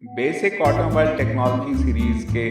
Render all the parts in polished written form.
Basic automobile technology series के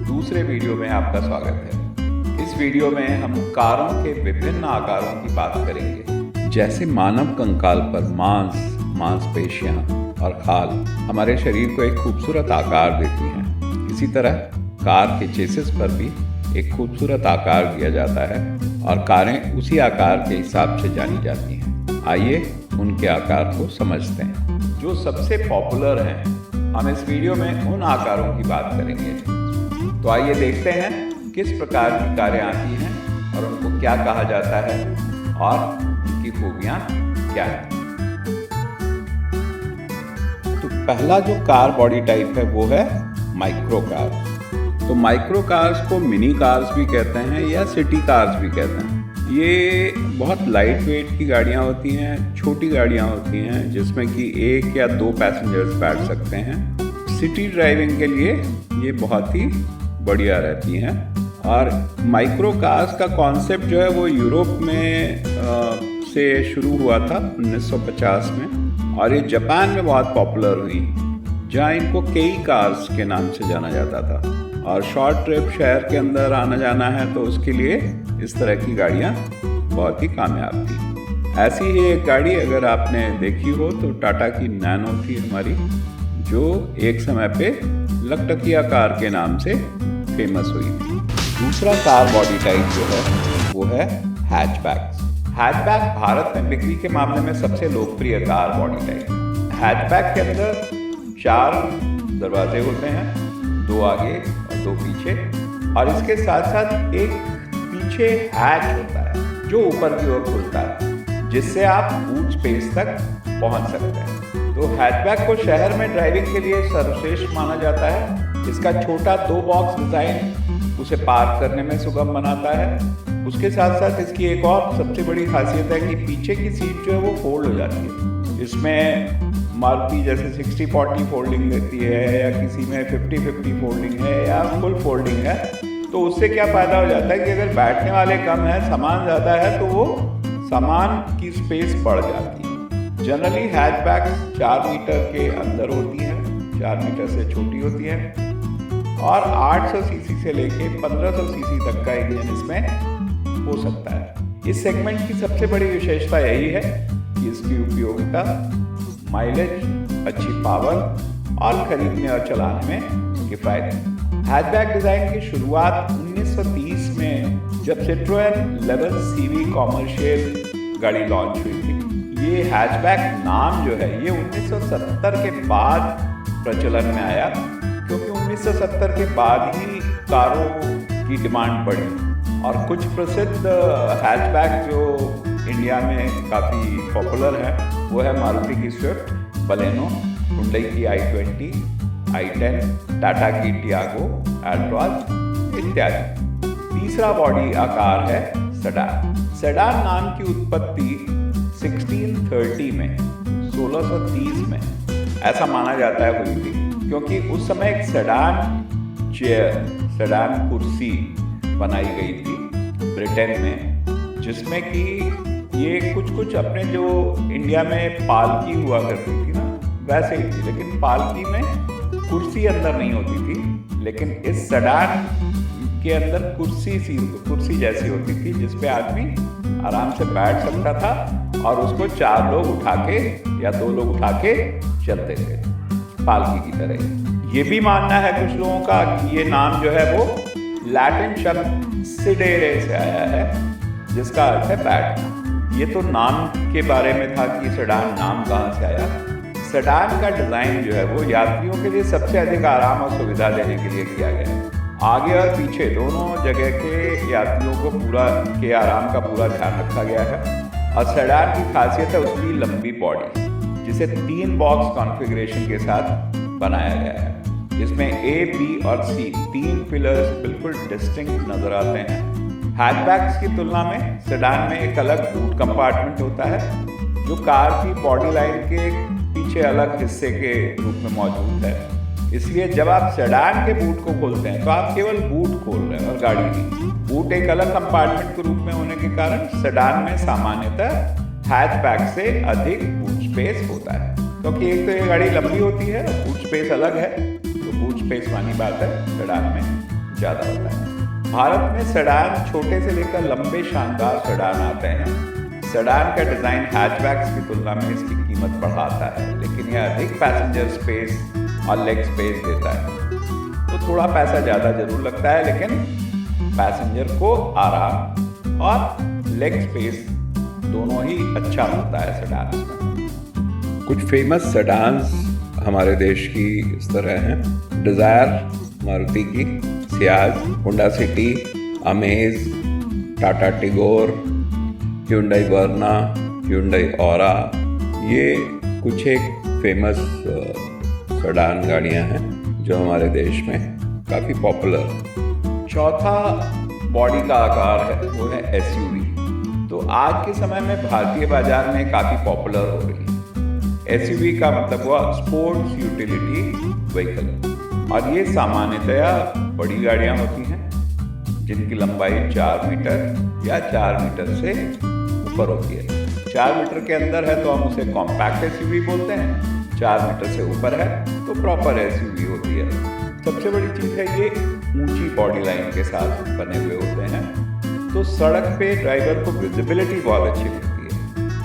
दूसरे video में आपका स्वागत है। इस वीडियो में हम कारों के विभिन्न आकारों की बात करेंगे। जैसे मानव कंकाल पर मांसपेशियां और खाल हमारे शरीर को एक खूबसूरत आकार देती हैं, इसी तरह कार के चेसिस पर भी एक खूबसूरत आकार दिया जाता है और कारें उसी आकार के हिसाब से जानी जाती हैं। आइए उनके आकार को समझते हैं। जो सबसे पॉपुलर हैं, हम इस वीडियो में उन आकारों की बात करेंगे। तो आइए देखते हैं किस प्रकार की कारें आती हैं और उनको क्या कहा जाता है और उनकी खूबियाँ क्या हैं। तो पहला जो कार बॉडी टाइप है वो है माइक्रो कार। तो माइक्रो कार्स को मिनी कार्स भी कहते हैं या सिटी कार्स भी कहते हैं। ये बहुत लाइट वेट की गाड़ियाँ होती हैं, छोटी गाड़ियाँ होती हैं जिसमें कि एक या दो पैसेंजर्स बैठ सकते हैं। सिटी ड्राइविंग के लिए ये बहुत ही बढ़िया रहती हैं। और माइक्रो कार्स का कॉन्सेप्ट जो है वो यूरोप में से शुरू हुआ था 1950 में और ये जापान में बहुत पॉपुलर हुई, जहाँ इनको केई कार्स के नाम से जाना जाता था। और शॉर्ट ट्रिप शहर के अंदर आना जाना है तो उसके लिए इस तरह की गाड़ियाँ बहुत ही कामयाब थी। ऐसी ही एक गाड़ी अगर आपने देखी हो तो टाटा की नैनो थी हमारी, जो एक समय पे लकटकिया कार के नाम से फेमस हुई थी। दूसरा कार बॉडी टाइप जो है वो है हैचबैक। हैचबैक भारत में बिक्री के मामले में सबसे लोकप्रिय कार बॉडी टाइप। हैचबैक के अंदर 4 दरवाजे होते हैं, 2 आगे और 2 पीछे, और इसके साथ साथ एक पीछे हैच होता है जो ऊपर की ओर खुलता है, जिससे आप बूट स्पेस तक पहुंच सकते हैं। तो हैचबैक को शहर में ड्राइविंग के लिए सर्वश्रेष्ठ माना जाता है। इसका छोटा 2 बॉक्स डिज़ाइन उसे पार्क करने में सुगम बनाता है। उसके साथ साथ इसकी एक और सबसे बड़ी खासियत है कि पीछे की सीट जो है वो फोल्ड हो जाती है। इसमें मारुति जैसे 60-40 फोल्डिंग देती है या किसी में 50-50 फोल्डिंग है या फुल फोल्डिंग है। तो उससे क्या फ़ायदा हो जाता है कि अगर बैठने वाले कम है, सामान ज़्यादा है, तो वो सामान की स्पेस बढ़ जाती है। जनरली हैचबैक 4 मीटर के अंदर होती हैं, 4 मीटर से छोटी होती है और 800 सीसी से लेके 1500 सीसी तक का इंजन इसमें हो सकता है। इस सेगमेंट की सबसे बड़ी विशेषता यही है कि इसकी उपयोगिता, माइलेज, अच्छी पावर और खरीदने और चलाने में किफ़ायती। हैचबैक डिज़ाइन की शुरुआत 1930 में जब सिट्रोएन 11 सीवी कॉमर्शियल गाड़ी लॉन्च हुई थी। ये हैचबैक नाम जो है ये 1970 के बाद प्रचलन में आया, क्योंकि 1970 के बाद ही कारों की डिमांड बढ़ी और कुछ प्रसिद्ध हैचबैक जो इंडिया में काफ़ी पॉपुलर है वो है मारुति की स्विफ्ट, बलेनो, हुंडई की i20, i10, टाटा की टियागो, एल्ट्रॉज इत्यादि। तीसरा बॉडी आकार है सेडान। सेडान नाम की उत्पत्ति 1630 में 1630 में ऐसा माना जाता है हुई थी, क्योंकि उस समय एक सेडान चेयर, सेडान कुर्सी बनाई गई थी ब्रिटेन में, जिसमें कि ये कुछ अपने जो इंडिया में पालकी हुआ करती थी ना वैसे ही थी, लेकिन पालकी में कुर्सी अंदर नहीं होती थी, लेकिन इस सेडान के अंदर कुर्सी जैसी होती थी जिस पे आदमी आराम से बैठ सकता था और उसको 4 लोग उठा के या 2 लोग उठा के चलते थे पालकी की तरह। ये भी मानना है कुछ लोगों का कि ये नाम जो है वो लैटिन शब्द सिडेरे से आया है, जिसका अर्थ है बैठना। ये तो नाम के बारे में था कि सेडान नाम कहाँ से आया। सेडान का डिज़ाइन जो है वो यात्रियों के लिए सबसे अधिक आराम और सुविधा देने के लिए किया गया है। आगे और पीछे दोनों जगह के यात्रियों को के आराम का पूरा ध्यान रखा गया है। और सेडान की खासियत है उसकी लंबी बॉडी, जिसे 3 बॉक्स कॉन्फ़िगरेशन के साथ बनाया गया है। इसमें A, B और C 3 पिलर्स बिल्कुल डिस्टिंक्ट नजर आते हैं। हैचबैक्स की तुलना में सेडान में एक अलग बूट कंपार्टमेंट होता है, जो कार की बॉडी लाइन के पीछे अलग हिस्से के रूप में मौजूद है। इसलिए जब आप सेडान के बूट को खोलते हैं तो आप केवल बूट खोल रहे हैं और गाड़ी नहीं। बूट एक अलग कंपार्टमेंट के रूप में होने के कारण सेडान में सामान्यतः हैचबैक से अधिक बूट स्पेस होता है। तो क्योंकि एक तो ये गाड़ी लंबी होती है, बूट स्पेस अलग है, तो बूट स्पेस वाली बात है सेडान में ज़्यादा होता है। भारत में सेडान छोटे से लेकर लंबे शानदार सेडान आते हैं। सेडान का डिज़ाइन हैचबैक्स की तुलना में इसकी कीमत बढ़ाता है, लेकिन यह अधिक पैसेंजर स्पेस और लेग स्पेस देता है। तो थोड़ा पैसा ज़्यादा जरूर लगता है, लेकिन पैसेंजर को आराम और लेग स्पेस दोनों ही अच्छा होता है सेडान में। कुछ फेमस सेडान्स हमारे देश की इस तरह हैं: डिज़ायर मारुति की, Ciaz, Honda City, Amaze, Tata Tigor, Hyundai Verna, Hyundai Aura. ये कुछ एक फेमस सेडान गाड़ियां हैं जो हमारे देश में काफ़ी पॉपुलर। चौथा बॉडी का आकार है वो है एसयूवी। तो आज के समय में भारतीय बाजार में काफ़ी पॉपुलर हो रही है। एसयूवी का मतलब हुआ स्पोर्ट्स यूटिलिटी व्हीकल, और ये सामान्यतया बड़ी गाड़ियां होती हैं जिनकी लंबाई 4 मीटर या 4 मीटर से ऊपर होती है। 4 मीटर के अंदर है तो हम उसे कॉम्पैक्ट एसयूवी बोलते हैं, 4 मीटर से ऊपर है तो प्रॉपर एसयूवी होती है। सबसे बड़ी चीज़ है ये ऊंची बॉडी लाइन के साथ बने हुए होते हैं, तो सड़क पे ड्राइवर को विजिबिलिटी बहुत अच्छी मिलती है,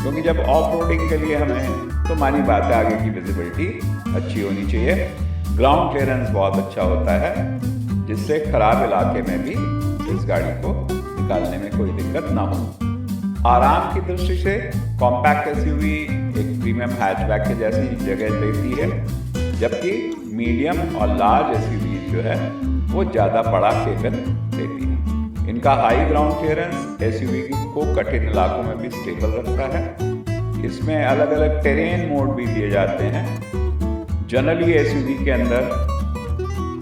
क्योंकि जब ऑफ रोडिंग के लिए हमें, तो मानी बात है आगे की विजिबिलिटी अच्छी होनी चाहिए। ग्राउंड क्लियरेंस बहुत अच्छा होता है, जिससे खराब इलाके में भी इस गाड़ी को निकालने में कोई दिक्कत ना हो। आराम की दृष्टि से कॉम्पैक्ट एसयूवी एक प्रीमियम हैचबैक के जैसी जगह देती है, जबकि मीडियम और लार्ज एसयूवी जो है वो ज़्यादा बड़ा केबिन देती है। इनका हाई ग्राउंड क्लियरेंस एसयूवी को कठिन इलाकों में भी स्टेबल रखता है। इसमें अलग अलग टेरेन मोड भी दिए जाते हैं। जनरली एसयूवी के अंदर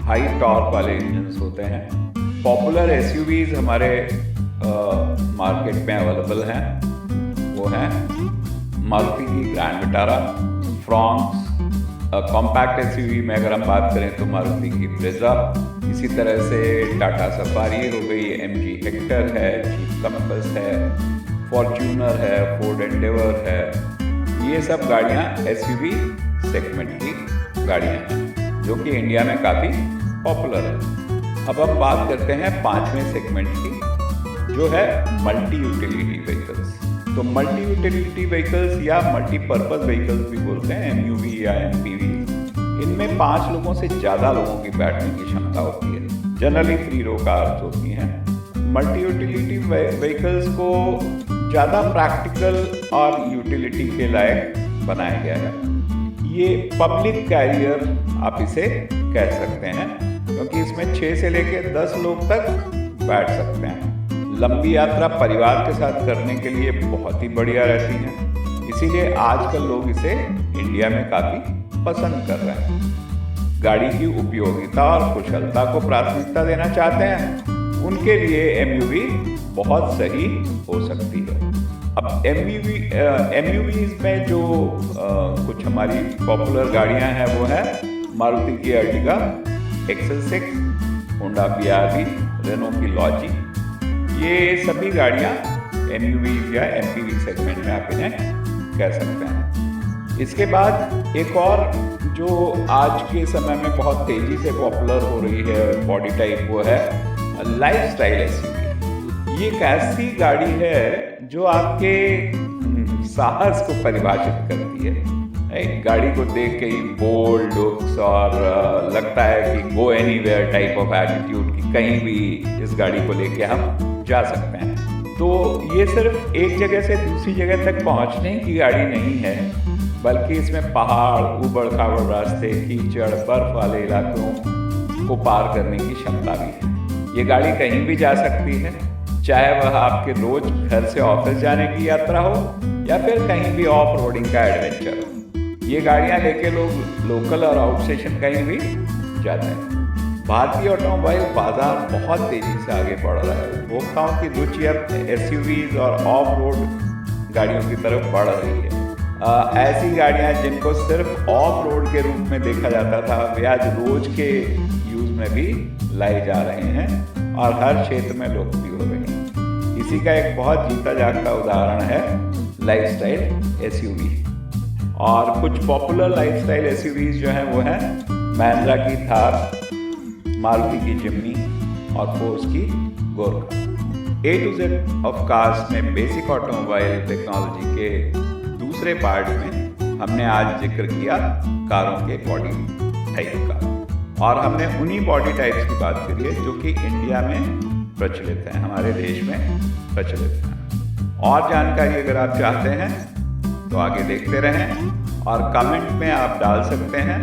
हाई टॉर्क वाले इंजन्स होते हैं। पॉपुलर एसयूवीज हमारे मार्केट में अवेलेबल हैं, वो हैं मारुति की grand Vitara, Fronx. Compact SUV में अगर हम बात करें तो मारुति की ब्रेजा, इसी तरह से टाटा सफारी हो गई, एमजी हेक्टर है, जीप कंपस है, फॉर्च्यूनर है, फोर्ड एंडेवर है। ये सब गाड़ियाँ एसयूवी सेगमेंट की गाड़ियाँ हैं जो कि इंडिया में काफ़ी पॉपुलर है। अब हम बात करते हैं 5वें सेगमेंट की, जो है मल्टी यूटिलिटी व्हीकल्स। तो मल्टी यूटिलिटी व्हीकल्स या मल्टीपर्पज व्हीकल्स भी बोलते हैं, एमयूवी या एमपीवी। इनमें 5 लोगों से ज़्यादा लोगों की बैठने की क्षमता होती है। जनरली 3 रो कार्स होती हैं। मल्टी यूटिलिटी व्हीकल्स को ज़्यादा प्रैक्टिकल और यूटिलिटी के लायक बनाया गया है। ये पब्लिक कैरियर आप इसे कह सकते हैं, क्योंकि इसमें 6 से लेकर 10 लोग तक बैठ सकते हैं। लंबी यात्रा परिवार के साथ करने के लिए बहुत ही बढ़िया रहती है, इसीलिए आजकल लोग इसे इंडिया में काफ़ी पसंद कर रहे हैं। गाड़ी की उपयोगिता और कुशलता को प्राथमिकता देना चाहते हैं, उनके लिए एमयूवी बहुत सही हो सकती है। अब एमयूवीज में जो कुछ हमारी पॉपुलर गाड़ियां हैं वो है मारुति की Ertiga, XL6, Honda BRV, Renault की लॉजी। ये सभी गाड़ियां एमयूवीज या एमपीवी सेगमेंट में आप इन्हें कह सकते हैं। इसके बाद एक और जो आज के समय में बहुत तेज़ी से पॉपुलर हो रही है बॉडी टाइप, वो है लाइफस्टाइल एसयूवी। ये एक ऐसी गाड़ी है जो आपके साहस को परिभाषित करती है। एक गाड़ी को देख के ही बोल्ड लुक्स और लगता है कि go anywhere type of attitude की कहीं भी इस गाड़ी को लेके हम जा सकते हैं। तो ये सिर्फ एक जगह से दूसरी जगह तक पहुंचने की गाड़ी नहीं है, बल्कि इसमें पहाड़, ऊबड़ खाबड़ रास्ते, कीचड़, बर्फ वाले इलाकों को पार करने की क्षमता भी है। ये गाड़ी कहीं भी जा सकती है, चाहे वह आपके रोज घर से ऑफिस जाने की यात्रा हो या फिर कहीं भी ऑफ रोडिंग का एडवेंचर हो। ये गाड़ियां लेके लोग लोकल और आउट स्टेशन कहीं भी जाते हैं। भारतीय ऑटोमोबाइल बाजार बहुत तेजी से आगे बढ़ रहा है। उपभोक्ताओं की रुचि अब एसयूवीज और ऑफ रोड गाड़ियों की तरफ बढ़ रही है। ऐसी गाड़ियां जिनको सिर्फ ऑफ रोड के रूप में देखा जाता था, वे आज रोज के यूज में भी लाए जा रहे हैं और हर क्षेत्र में लोकप्रिय हो रहे हैं। इसी का एक बहुत जीता जागता उदाहरण है लाइफस्टाइल एसयूवी। और कुछ पॉपुलर लाइफस्टाइल एसयूवीज जो हैं वो हैं महिंद्रा की थार, मारुति की जिम्नी और फोर्स की Gorkha. A to Z of cars में बेसिक ऑटोमोबाइल टेक्नोलॉजी के दूसरे पार्ट में हमने आज जिक्र किया कारों के बॉडी टाइप का, और हमने उन्हीं बॉडी टाइप्स की बात करी है जो कि इंडिया में प्रचलित हैं, हमारे देश में प्रचलित हैं। और जानकारी अगर आप चाहते हैं तो आगे देखते रहें और कमेंट में आप डाल सकते हैं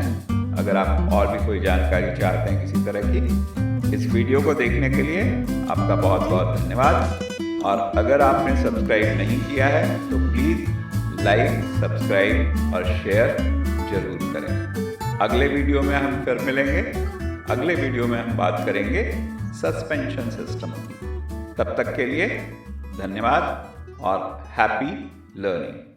अगर आप और भी कोई जानकारी चाहते हैं किसी तरह की। इस वीडियो को देखने के लिए आपका बहुत बहुत धन्यवाद, और अगर आपने सब्सक्राइब नहीं किया है तो प्लीज़ लाइक, सब्सक्राइब और शेयर जरूर करें। अगले वीडियो में हम फिर मिलेंगे। अगले वीडियो में हम बात करेंगे सस्पेंशन सिस्टम की। तब तक के लिए धन्यवाद और हैप्पी लर्निंग।